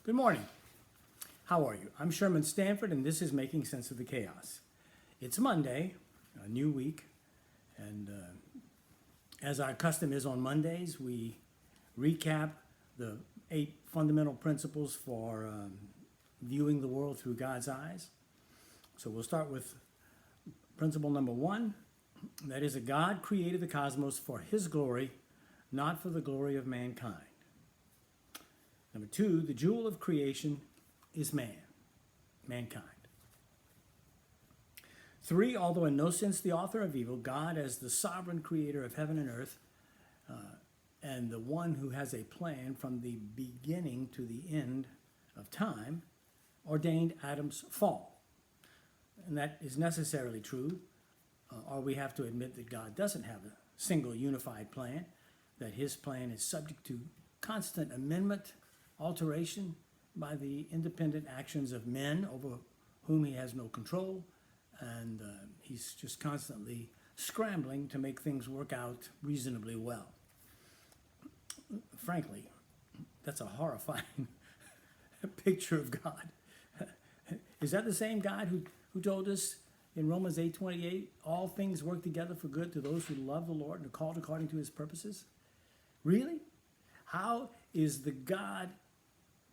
Good morning. How are you? I'm Sherman Stanford, and this is Making Sense of the Chaos. It's Monday, a new week, and as our custom is on Mondays, we recap the 8 fundamental principles for viewing the world through God's eyes. So we'll start with principle number 1. That is, that God created the cosmos for His glory, not for the glory of mankind. Number 2, the jewel of creation is mankind. 3, although in no sense the author of evil, God, as the sovereign creator of heaven and earth, and the one who has a plan from the beginning to the end of time, ordained Adam's fall. And that is necessarily true, or we have to admit that God doesn't have a single unified plan, that His plan is subject to constant amendment, alteration by the independent actions of men over whom He has no control, and He's just constantly scrambling to make things work out reasonably well. Frankly, that's a horrifying picture of God. Is that the same God who told us in Romans 8:28, all things work together for good to those who love the Lord and are called according to His purposes? Really? How is the God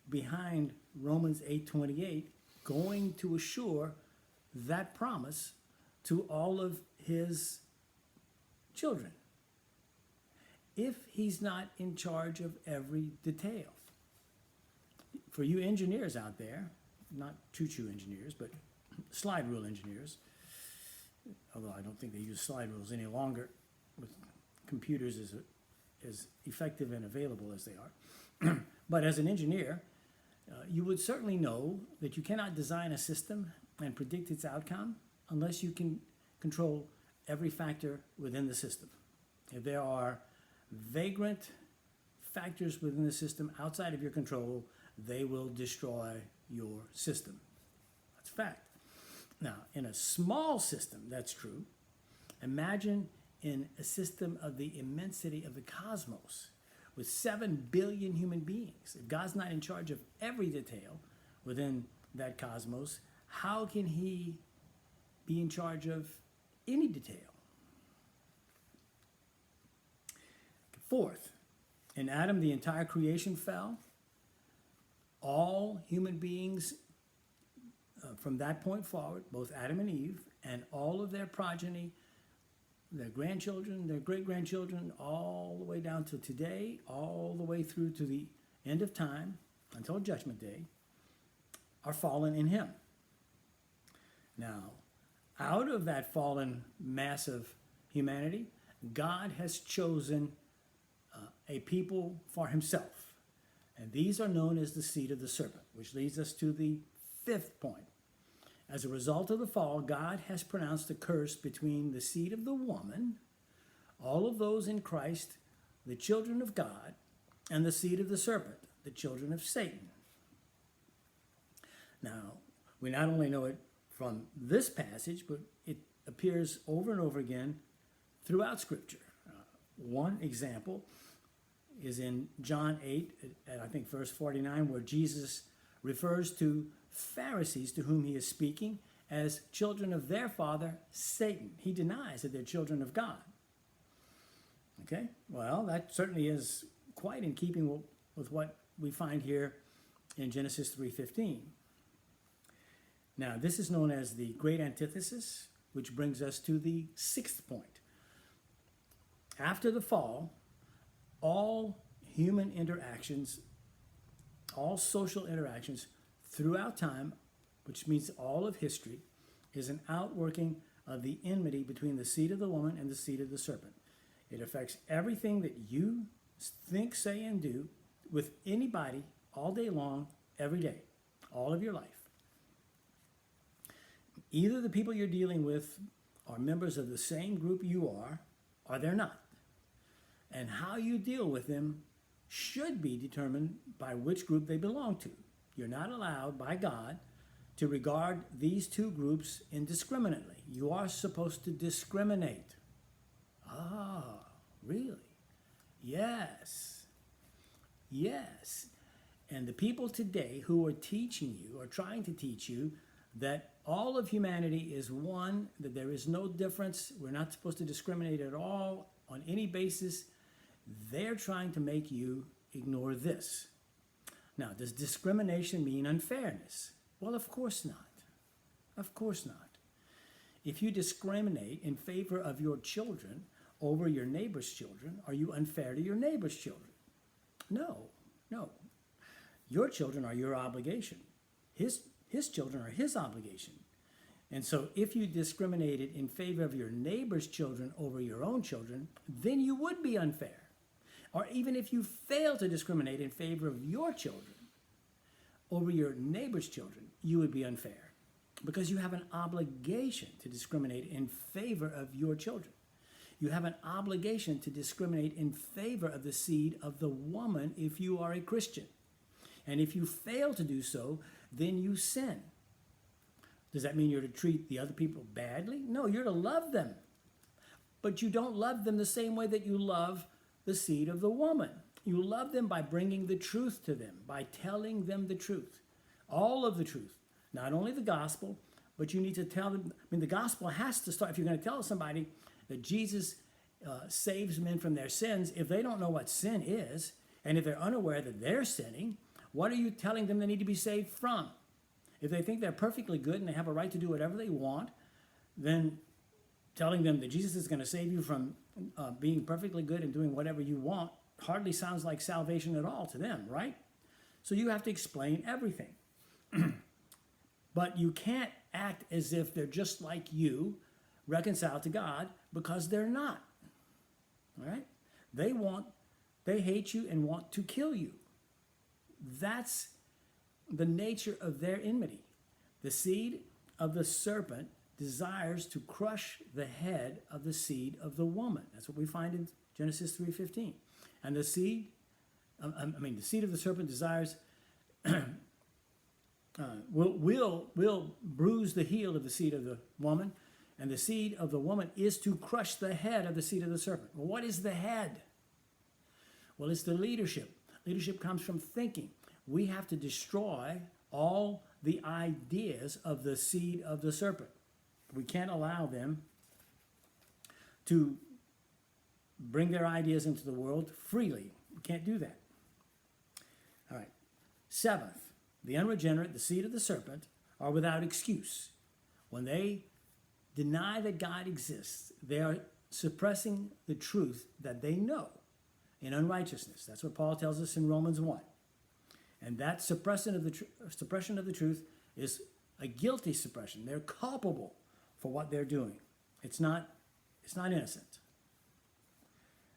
behind Romans 8:28 going to assure that promise to all of His children if He's not in charge of every detail? For you engineers out there, not choo-choo engineers, but slide rule engineers, although I don't think they use slide rules any longer with computers as effective and available as they are. But as an engineer, you would certainly know that you cannot design a system and predict its outcome unless you can control every factor within the system. If there are vagrant factors within the system outside of your control, they will destroy your system. That's a fact. Now, in a small system, that's true. Imagine in a system of the immensity of the cosmos with 7 billion human beings. If God's not in charge of every detail within that cosmos, how can He be in charge of any detail? 4th, in Adam, the entire creation fell. All human beings from that point forward, both Adam and Eve, and all of their progeny, their grandchildren, their great-grandchildren, all the way down to today, all the way through to the end of time, until Judgment Day, are fallen in Him. Now, out of that fallen mass of humanity, God has chosen a people for Himself. And these are known as the seed of the serpent, which leads us to the 5th point. As a result of the fall, God has pronounced a curse between the seed of the woman, all of those in Christ, the children of God, and the seed of the serpent, the children of Satan. Now, we not only know it from this passage, but it appears over and over again throughout Scripture. One example is in John 8, at I think verse 49, where Jesus refers to Pharisees to whom He is speaking as children of their father, Satan. He denies that they're children of God. Okay? Well, that certainly is quite in keeping with what we find here in Genesis 3:15. Now, this is known as the great antithesis, which brings us to the 6th point. After the fall, all human interactions, all social interactions throughout time, which means all of history, is an outworking of the enmity between the seed of the woman and the seed of the serpent. It affects everything that you think, say, and do with anybody all day long, every day, all of your life. Either the people you're dealing with are members of the same group you are, or they're not. And how you deal with them should be determined by which group they belong to. You're not allowed by God to regard these two groups indiscriminately. You are supposed to discriminate. Ah, really? Yes. Yes. And the people today who are teaching you, or trying to teach you, that all of humanity is one, that there is no difference, we're not supposed to discriminate at all on any basis, they're trying to make you ignore this. Now, does discrimination mean unfairness? Well, of course not. Of course not. If you discriminate in favor of your children over your neighbor's children, are you unfair to your neighbor's children? No, no. Your children are your obligation. His children are his obligation. And so if you discriminated in favor of your neighbor's children over your own children, then you would be unfair. Or even if you fail to discriminate in favor of your children over your neighbor's children, you would be unfair, because you have an obligation to discriminate in favor of your children. You have an obligation to discriminate in favor of the seed of the woman if you are a Christian. And if you fail to do so, then you sin. Does that mean you're to treat the other people badly? No, you're to love them. But you don't love them the same way that you love the seed of the woman. You love them by bringing the truth to them, by telling them the truth, all of the truth, not only the gospel, but you need to tell them. I mean, the gospel has to start. If you're going to tell somebody that Jesus saves men from their sins, if they don't know what sin is, and if they're unaware that they're sinning, what are you telling them they need to be saved from? If they think they're perfectly good and they have a right to do whatever they want, then telling them that Jesus is going to save you from being perfectly good and doing whatever you want hardly sounds like salvation at all to them, right? So you have to explain everything. But you can't act as if they're just like you, reconciled to God, because they're not. All right? They hate you and want to kill you. That's the nature of their enmity. The seed of the serpent desires to crush the head of the seed of the woman. That's what we find in Genesis 3:15. And the seed of the serpent desires will bruise the heel of the seed of the woman, and the seed of the woman is to crush the head of the seed of the serpent. Well, what is the head? Well, it's the leadership. Leadership comes from thinking. We have to destroy all the ideas of the seed of the serpent. We can't allow them to bring their ideas into the world freely. We can't do that. All right. Seventh, the unregenerate, the seed of the serpent, are without excuse. When they deny that God exists, they are suppressing the truth that they know in unrighteousness. That's what Paul tells us in Romans 1. And that suppression of the truth is a guilty suppression. They're culpable for what they're doing. It's not innocent.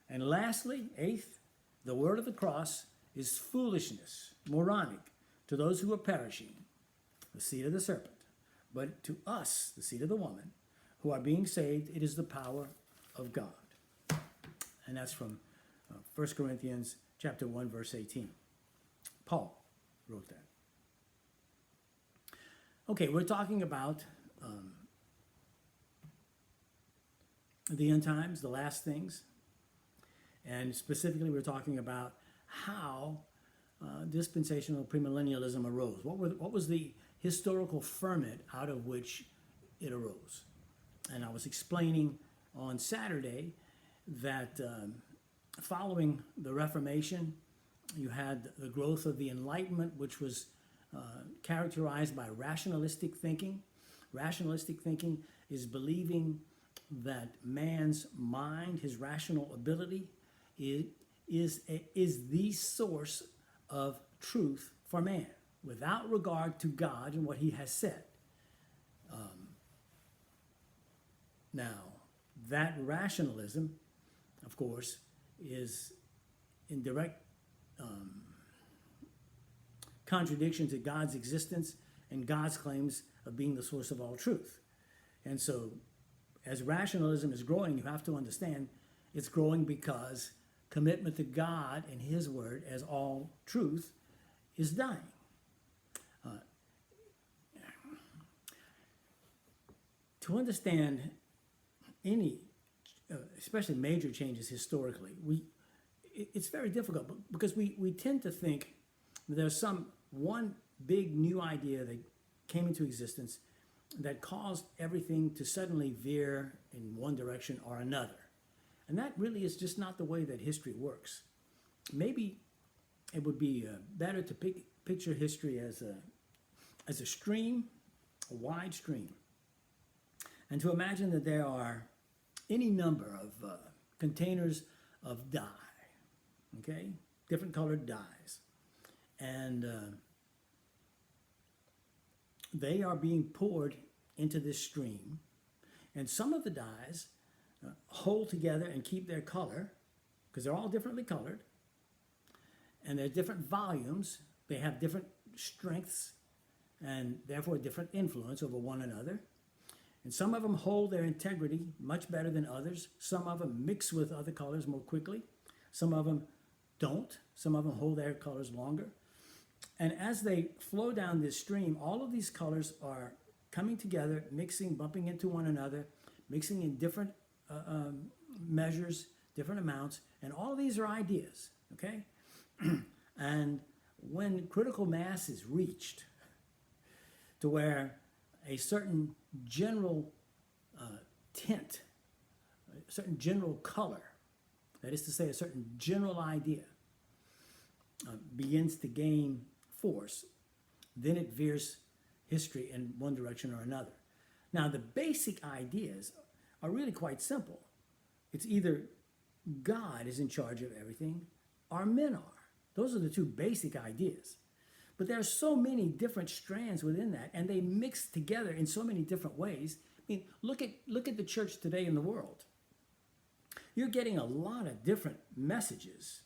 And lastly, eighth, the word of the cross is foolishness, moronic, to those who are perishing, the seed of the serpent. But to us, the seed of the woman, who are being saved, it is the power of God. And that's from 1 Corinthians chapter 1, verse 18. Paul wrote that. Okay, we're talking about the end times, the last things. And specifically, we're talking about how dispensational premillennialism arose. What was the historical ferment out of which it arose? And I was explaining on Saturday that following the Reformation, you had the growth of the Enlightenment, which was characterized by rationalistic thinking. Rationalistic thinking is believing that man's mind, his rational ability, is the source of truth for man, without regard to God and what he has said. Now, that rationalism, of course, is in direct contradiction to God's existence and God's claims of being the source of all truth. And so, as rationalism is growing, you have to understand it's growing because commitment to God and his word as all truth is dying. To understand any, especially major changes historically, it's very difficult because we tend to think there's one big new idea that came into existence that caused everything to suddenly veer in one direction or another. And that really is just not the way that history works. Maybe it would be better to picture history as a stream, a wide stream, and to imagine that there are any number of containers of dye, okay? Different colored dyes. And they are being poured into this stream. And some of the dyes hold together and keep their color, because they're all differently colored. And they're different volumes. They have different strengths and therefore different influence over one another. And some of them hold their integrity much better than others. Some of them mix with other colors more quickly. Some of them don't. Some of them hold their colors longer. And as they flow down this stream, all of these colors are coming together, mixing, bumping into one another, mixing in different measures, different amounts. And all of these are ideas, okay? And when critical mass is reached to where a certain general tint, a certain general color, that is to say a certain general idea, begins to gain force, then it veers history in one direction or another. Now, the basic ideas are really quite simple. It's either God is in charge of everything or men are. Those are the two basic ideas. But there are so many different strands within that, and they mix together in so many different ways. I mean, look at the church today in the world. You're getting a lot of different messages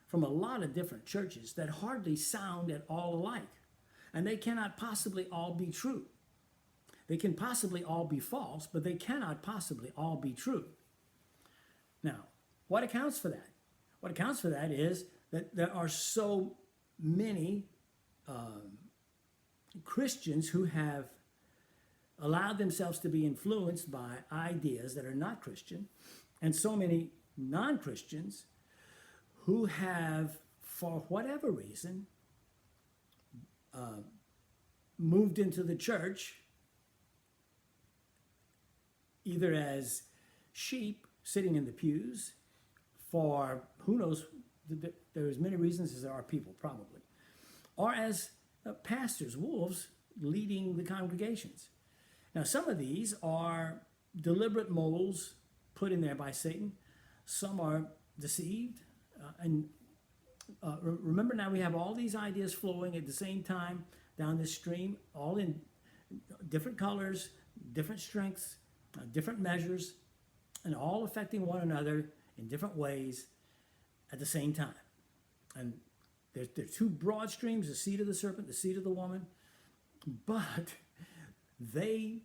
from a lot of different churches that hardly sound at all alike. And they cannot possibly all be true. They can possibly all be false, but they cannot possibly all be true. Now, what accounts for that? What accounts for that is that there are so many Christians who have allowed themselves to be influenced by ideas that are not Christian, and so many non-Christians who have, for whatever reason, moved into the church either as sheep sitting in the pews for who knows, there are as many reasons as there are people probably, or as pastors, wolves, leading the congregations. Now, some of these are deliberate moles put in there by Satan. Some are deceived. Remember now, we have all these ideas flowing at the same time down this stream, all in different colors, different strengths, different measures, and all affecting one another in different ways at the same time. And there are two broad streams, the seed of the serpent, the seed of the woman, but they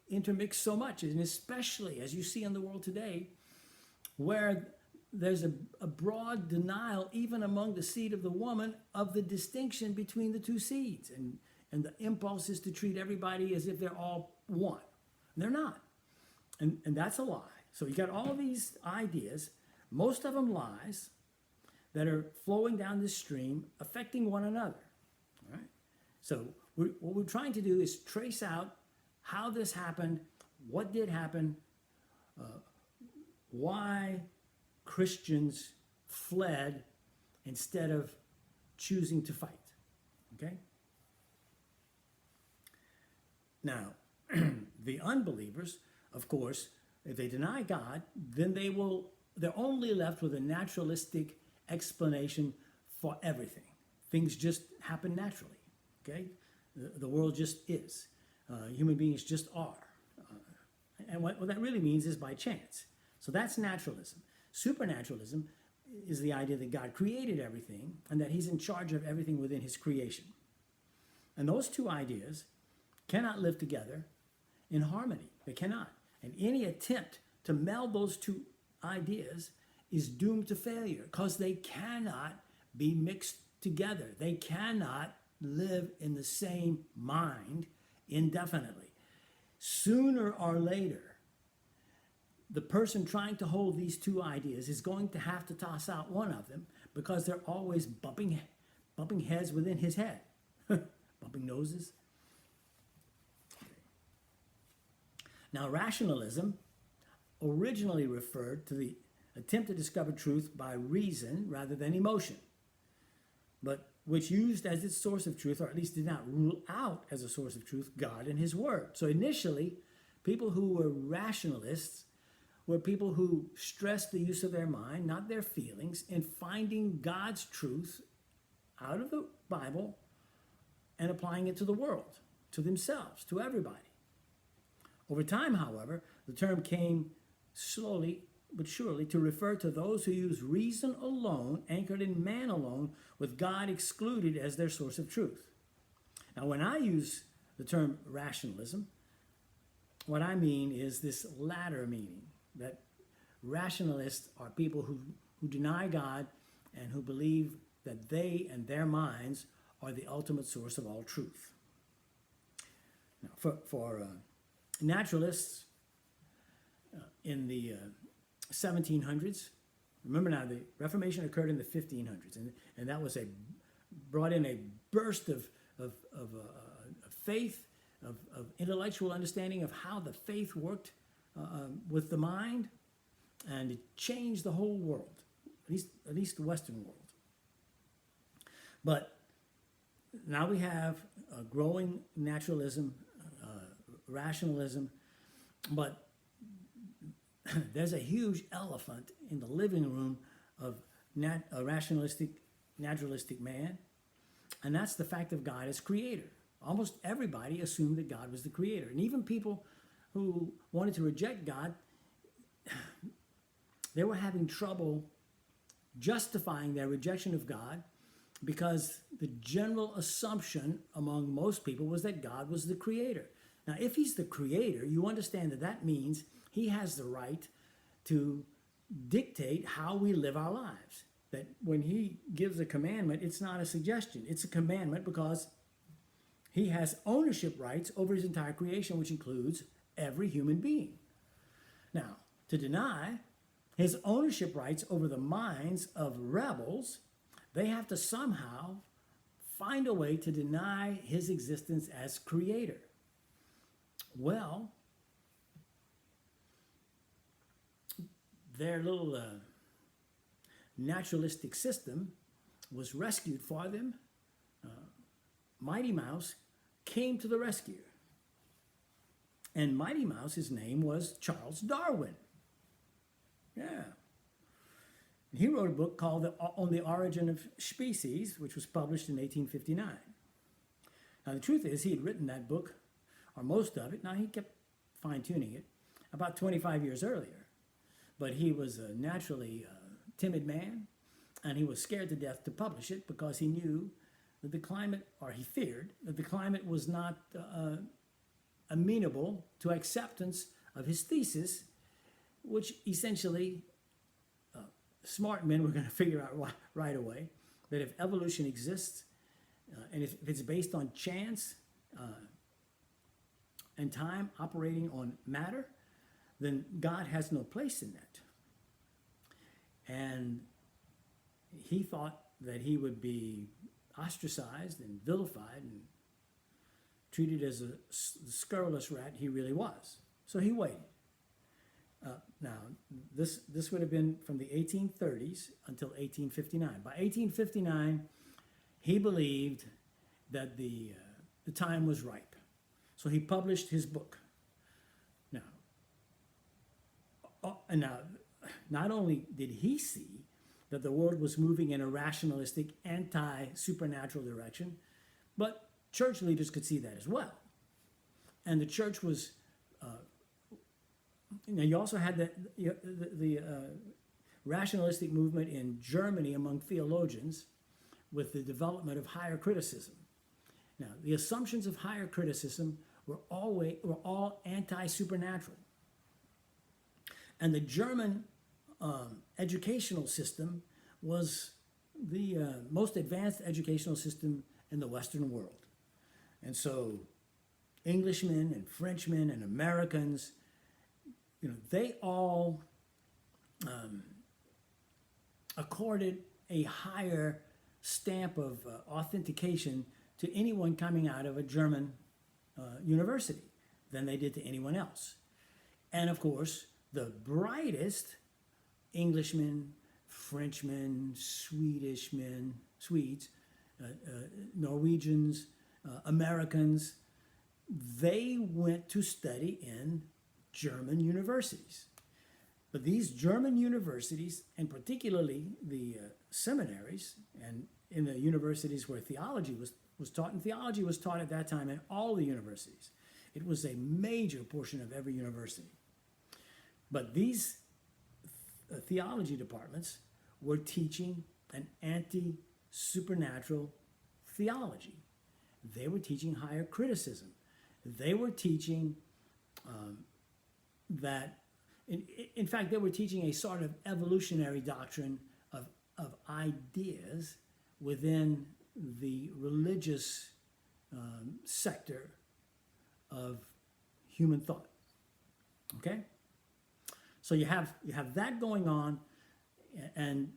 intermix so much, and especially as you see in the world today, where there's a broad denial, even among the seed of the woman, of the distinction between the two seeds. And the impulse is to treat everybody as if they're all one. And they're not. And that's a lie. So you got all these ideas, most of them lies, that are flowing down this stream, affecting one another. All right? So what we're trying to do is trace out how this happened, what did happen, why Christians fled instead of choosing to fight. Okay? Now, the unbelievers, of course, if they deny God, then they're only left with a naturalistic explanation for everything. Things just happen naturally. Okay? The world just is. Human beings just are. And what that really means is by chance. So that's naturalism. Supernaturalism is the idea that God created everything and that he's in charge of everything within his creation. And those two ideas cannot live together in harmony. They cannot. And any attempt to meld those two ideas is doomed to failure because they cannot be mixed together. They cannot live in the same mind indefinitely. Sooner or later, the person trying to hold these two ideas is going to have to toss out one of them because they're always bumping bumping heads within his head, bumping noses. Now, rationalism originally referred to the attempt to discover truth by reason rather than emotion, but which used as its source of truth, or at least did not rule out as a source of truth, God and his word. So initially, people who were rationalists were people who stressed the use of their mind, not their feelings, in finding God's truth out of the Bible and applying it to the world, to themselves, to everybody. Over time, however, the term came slowly but surely to refer to those who use reason alone, anchored in man alone, with God excluded as their source of truth. Now, when I use the term rationalism, what I mean is this latter meaning, that rationalists are people who deny God and who believe that they and their minds are the ultimate source of all truth. Now, for naturalists in the 1700s, remember now the Reformation occurred in the 1500s, and that was brought in a burst of faith, of intellectual understanding of how the faith worked with the mind, and it changed the whole world, at least the Western world. But now we have a growing naturalism, rationalism, but there's a huge elephant in the living room of a rationalistic, naturalistic man, and that's the fact of God as creator. Almost everybody assumed that God was the creator, and even people who wanted to reject God, they were having trouble justifying their rejection of God because the general assumption among most people was that God was the creator. Now, if he's the creator, you understand that that means he has the right to dictate how we live our lives. That when he gives a commandment, it's not a suggestion. It's a commandment because he has ownership rights over his entire creation, which includes every human being. Now, to deny his ownership rights over the minds of rebels, they have to somehow find a way to deny his existence as creator. Well, their little naturalistic system was rescued for them. Mighty Mouse came to the rescue. And Mighty Mouse, his name was Charles Darwin. Yeah. He wrote a book called On the Origin of Species, which was published in 1859. Now, the truth is, he had written that book, or most of it. Now, he kept fine-tuning it about 25 years earlier. But he was a naturally timid man, and he was scared to death to publish it because he knew that the climate, or he feared, that the climate was not amenable to acceptance of his thesis, which essentially smart men were going to figure out right away that if evolution exists, and if it's based on chance and time operating on matter, then God has no place in that. And he thought that he would be ostracized and vilified and treated as a scurrilous rat he really was. So he waited. Now, this would have been from the 1830s until 1859. By 1859, he believed that the time was ripe. So he published his book. Now, not only did he see that the world was moving in a rationalistic, anti-supernatural direction, but church leaders could see that as well. And the church was, you also had the rationalistic movement in Germany among theologians with the development of higher criticism. Now, the assumptions of higher criticism were all anti-supernatural. And the German educational system was the most advanced educational system in the Western world. And so Englishmen and Frenchmen and Americans, they all accorded a higher stamp of authentication to anyone coming out of a German university than they did to anyone else. And of course, the brightest Englishmen, Frenchmen, Swedes, Norwegians, Americans, they went to study in German universities. But these German universities, and particularly the seminaries, and in the universities where theology was taught, and theology was taught at that time in all the universities. It was a major portion of every university. But these theology departments were teaching an anti-supernatural theology. They were teaching higher criticism. They were teaching that, in fact, they were teaching a sort of evolutionary doctrine of ideas within the religious sector of human thought. Okay? So you have that going on, and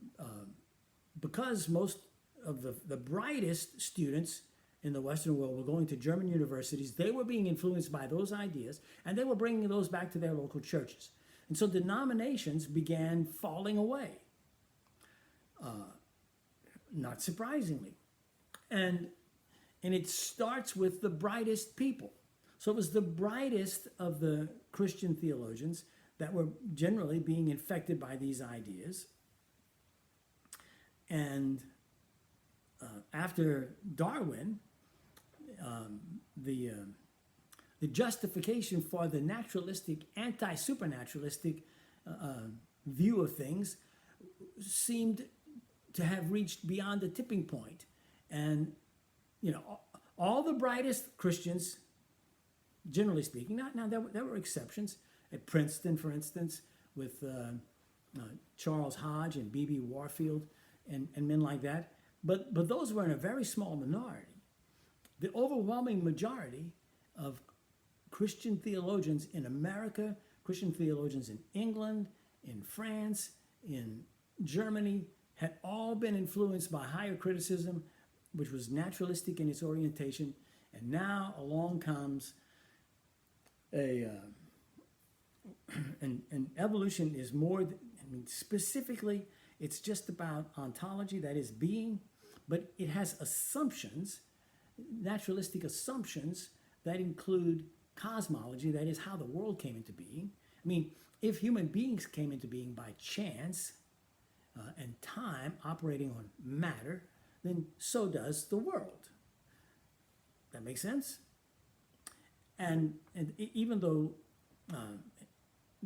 because most of the brightest students in the Western world were going to German universities, they were being influenced by those ideas, and they were bringing those back to their local churches. And so denominations began falling away, not surprisingly. And it starts with the brightest people. So it was the brightest of the Christian theologians that were generally being infected by these ideas. And after Darwin, the justification for the naturalistic, anti-supernaturalistic view of things seemed to have reached beyond the tipping point. And, you know, all the brightest Christians, generally speaking, now there were exceptions. At Princeton, for instance, with Charles Hodge and B.B. Warfield and men like that. But those were in a very small minority. The overwhelming majority of Christian theologians in America, Christian theologians in England, in France, in Germany, had all been influenced by higher criticism, which was naturalistic in its orientation. And now along comes and evolution is more, specifically, it's just about ontology, that is being, but it has assumptions, naturalistic assumptions that include cosmology, that is how the world came into being. I mean, if human beings came into being by chance and time operating on matter, then so does the world. That makes sense? And even though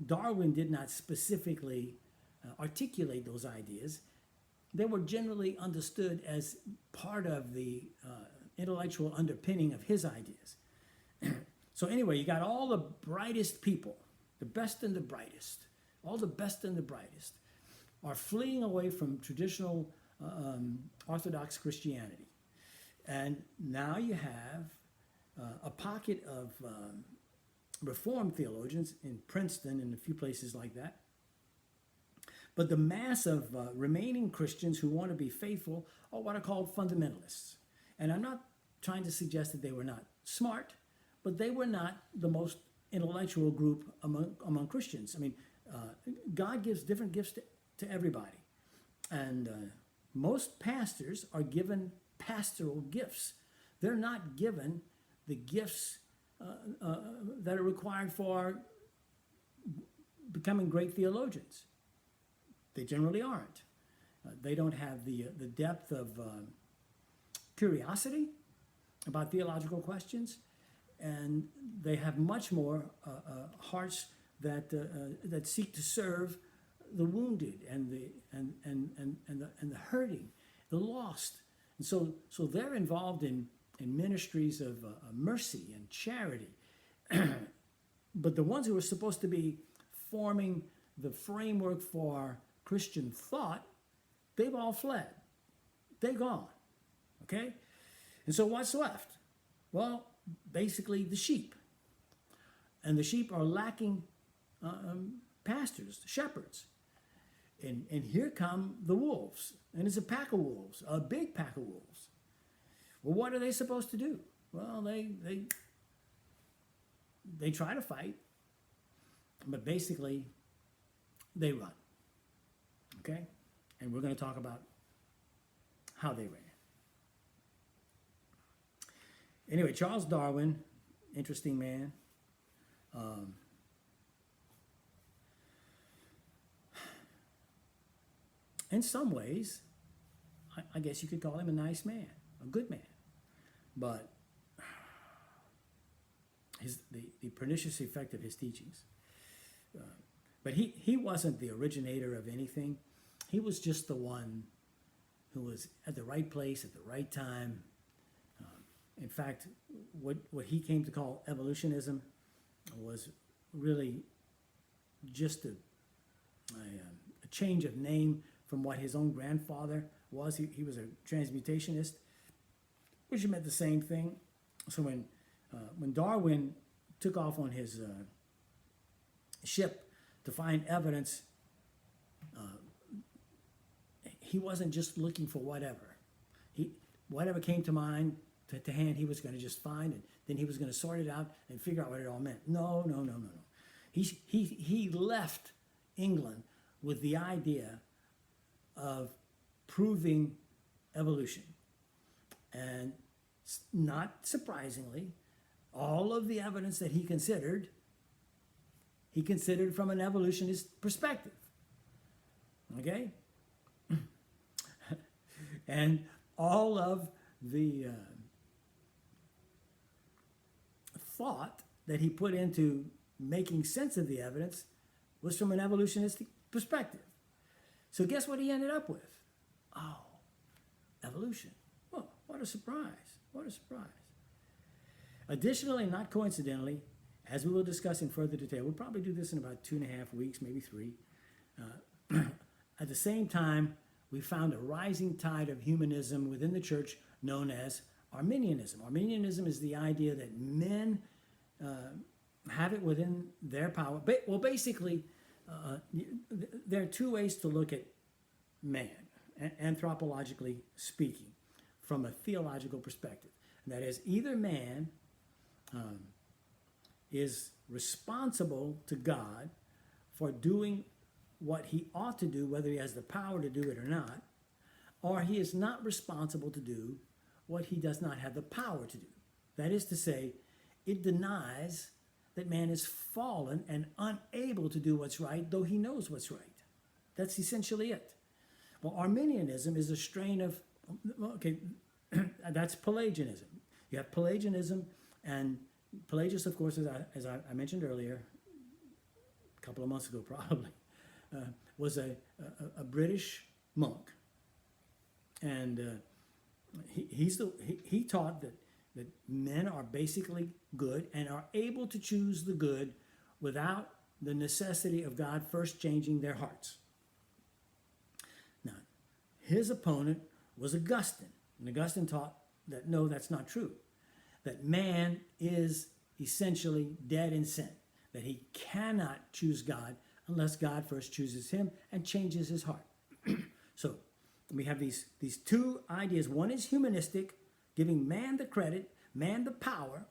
Darwin did not specifically articulate those ideas, they were generally understood as part of the intellectual underpinning of his ideas. So anyway, you got all the brightest people, the best and the brightest, all the best and the brightest are fleeing away from traditional Orthodox Christianity. And now you have a pocket of Reformed theologians in Princeton and a few places like that. But the mass of remaining Christians who want to be faithful are what are called fundamentalists. And I'm not trying to suggest that they were not smart, but they were not the most intellectual group among Christians. I mean, God gives different gifts to everybody. And most pastors are given pastoral gifts. They're not given the gifts that are required for becoming great theologians. They generally aren't. They don't have the depth of curiosity about theological questions, and they have much more hearts that seek to serve the wounded and the hurting, the lost, and so they're involved in ministries of mercy and charity. But the ones who are supposed to be forming the framework for Christian thought, they've all fled. They're gone. Okay? And so what's left? Well, basically the sheep. And the sheep are lacking pastors, shepherds. And here come the wolves. And it's a pack of wolves, a big pack of wolves. Well, what are they supposed to do? Well, they try to fight, but basically they run. Okay? And we're going to talk about how they ran. Anyway, Charles Darwin, interesting man. In some ways, I guess you could call him a nice man, a good man. But the pernicious effect of his teachings. But he wasn't the originator of anything. He was just the one who was at the right place at the right time. In fact, what he came to call evolutionism was really just a change of name from what his own grandfather was. He was a transmutationist, which meant the same thing. So when Darwin took off on his ship to find evidence, he wasn't just looking for whatever. Whatever came to mind, to hand, he was going to just find it. Then he was going to sort it out and figure out what it all meant. No. He left England with the idea of proving evolution. And not surprisingly, all of the evidence that he considered from an evolutionist perspective. Okay? And all of the thought that he put into making sense of the evidence was from an evolutionistic perspective. So guess what he ended up with? Oh, evolution. Well, what a surprise. What a surprise. Additionally, not coincidentally, as we will discuss in further detail, we'll probably do this in about 2.5 weeks, maybe 3. At the same time, we found a rising tide of humanism within the church known as Arminianism. Arminianism is the idea that men have it within their power. Well, basically, there are two ways to look at man, anthropologically speaking, from a theological perspective. And that is, either man is responsible to God for doing what he ought to do, whether he has the power to do it or not, or he is not responsible to do what he does not have the power to do. That is to say, it denies that man is fallen and unable to do what's right, though he knows what's right. That's essentially it. Well, Arminianism is a strain of, okay, that's Pelagianism. You have Pelagianism, and Pelagius, of course, as I mentioned earlier, a couple of months ago probably, was a British monk. And he taught that men are basically good and are able to choose the good without the necessity of God first changing their hearts. Now, his opponent was Augustine. And Augustine taught that no, that's not true. That man is essentially dead in sin. That he cannot choose God unless God first chooses him and changes his heart. So we have these two ideas. One is humanistic, giving man the credit, man the power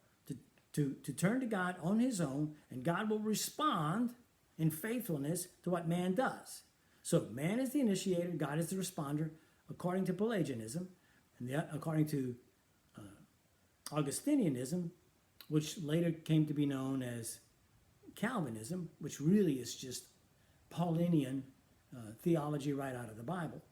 to turn to God on his own, and God will respond in faithfulness to what man does. So man is the initiator, God is the responder, according to Pelagianism, and according to Augustinianism, which later came to be known as Calvinism, which really is just Paulinian theology right out of the Bible,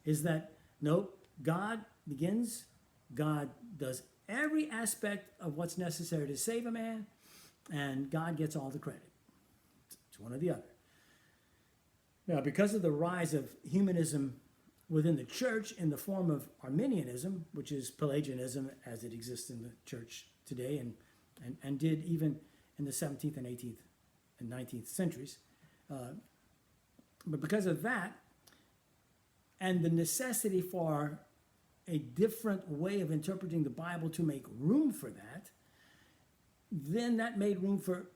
is that, nope, God begins, God does every aspect of what's necessary to save a man, and God gets all the credit. It's one or the other. Now, because of the rise of humanism within the church in the form of Arminianism, which is Pelagianism as it exists in the church today and did even in the 17th and 18th and 19th centuries, but because of that and the necessity for a different way of interpreting the Bible to make room for that, then that made room for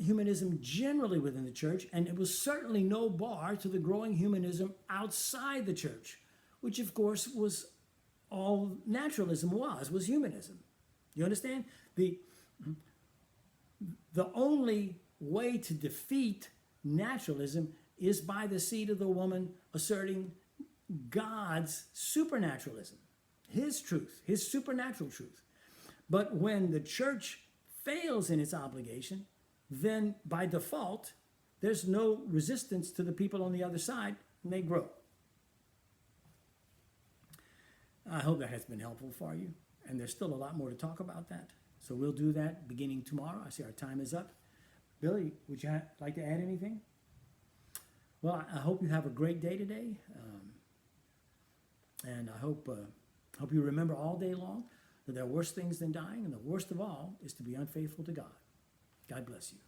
humanism generally within the church, and it was certainly no bar to the growing humanism outside the church, which of course was all naturalism was humanism. You understand? The only way to defeat naturalism is by the seed of the woman asserting God's supernaturalism, his truth, his supernatural truth. But when the church fails in its obligation, then by default, there's no resistance to the people on the other side, and they grow. I hope that has been helpful for you, and there's still a lot more to talk about that. So we'll do that beginning tomorrow. I see our time is up. Billy, would you like to add anything? Well, I hope you have a great day today, and I hope you remember all day long that there are worse things than dying, and the worst of all is to be unfaithful to God. God bless you.